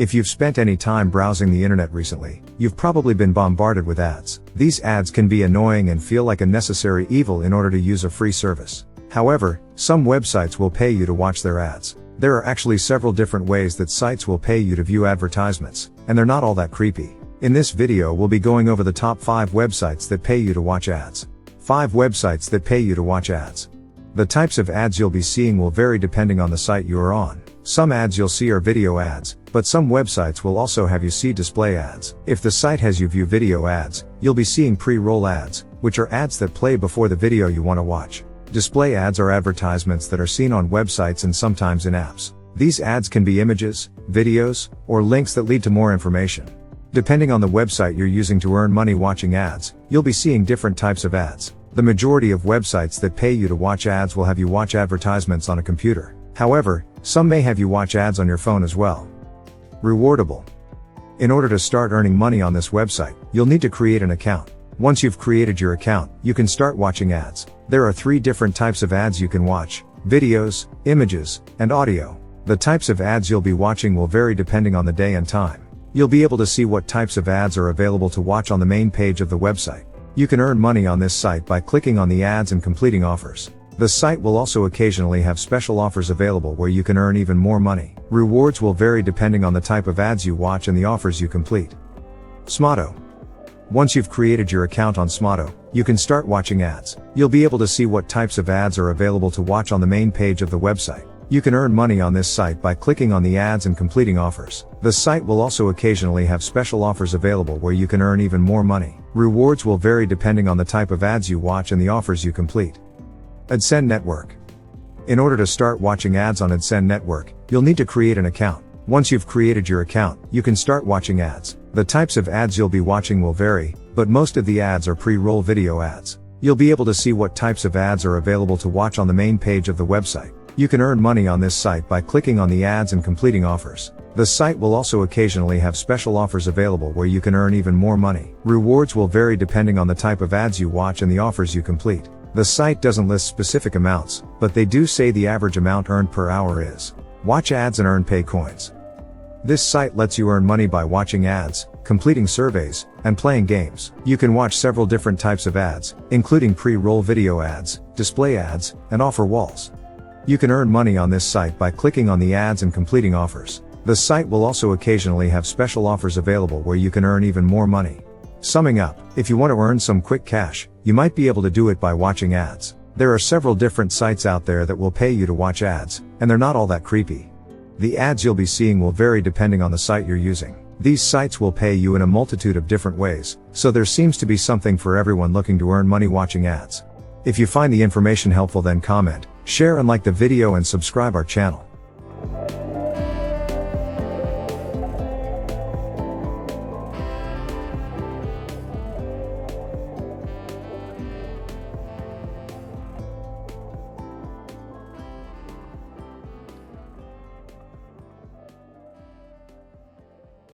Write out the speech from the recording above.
If you've spent any time browsing the internet recently, you've probably been bombarded with ads. These ads can be annoying and feel like a necessary evil in order to use a free service. However, some websites will pay you to watch their ads. There are actually several different ways that sites will pay you to view advertisements, and they're not all that creepy. In this video we'll be going over the top 5 websites that pay you to watch ads. 5 websites that pay you to watch ads. The types of ads you'll be seeing will vary depending on the site you are on. Some ads you'll see are video ads, but some websites will also have you see display ads. If the site has you view video ads, you'll be seeing pre-roll ads, which are ads that play before the video you want to watch. Display ads are advertisements that are seen on websites and sometimes in apps. These ads can be images, videos, or links that lead to more information. Depending on the website you're using to earn money watching ads, you'll be seeing different types of ads. The majority of websites that pay you to watch ads will have you watch advertisements on a computer. However, some may have you watch ads on your phone as well. Rewardable. In order to start earning money on this website, you'll need to create an account. Once you've created your account, you can start watching ads. There are 3 different types of ads you can watch: videos, images, and audio. The types of ads you'll be watching will vary depending on the day and time. You'll be able to see what types of ads are available to watch on the main page of the website. You can earn money on this site by clicking on the ads and completing offers. The site will also occasionally have special offers available where you can earn even more money. Rewards will vary depending on the type of ads you watch and the offers you complete. Smaato. Once you've created your account on Smaato, you can start watching ads. You'll be able to see what types of ads are available to watch on the main page of the website. You can earn money on this site by clicking on the ads and completing offers. The site will also occasionally have special offers available where you can earn even more money. Rewards will vary depending on the type of ads you watch and the offers you complete. AdSend Network. In order to start watching ads on AdSend Network, you'll need to create an account. Once you've created your account, you can start watching ads. The types of ads you'll be watching will vary, but most of the ads are pre-roll video ads. You'll be able to see what types of ads are available to watch on the main page of the website. You can earn money on this site by clicking on the ads and completing offers. The site will also occasionally have special offers available where you can earn even more money. Rewards will vary depending on the type of ads you watch and the offers you complete. The site doesn't list specific amounts, but they do say the average amount earned per hour is. Watch ads and earn pay coins. This site lets you earn money by watching ads, completing surveys, and playing games. You can watch several different types of ads, including pre-roll video ads, display ads, and offer walls. You can earn money on this site by clicking on the ads and completing offers. The site will also occasionally have special offers available where you can earn even more money. Summing up, if you want to earn some quick cash, you might be able to do it by watching ads. There are several different sites out there that will pay you to watch ads, and they're not all that creepy. The ads you'll be seeing will vary depending on the site you're using. These sites will pay you in a multitude of different ways, so there seems to be something for everyone looking to earn money watching ads. If you find the information helpful, then comment, share and like the video and subscribe our channel.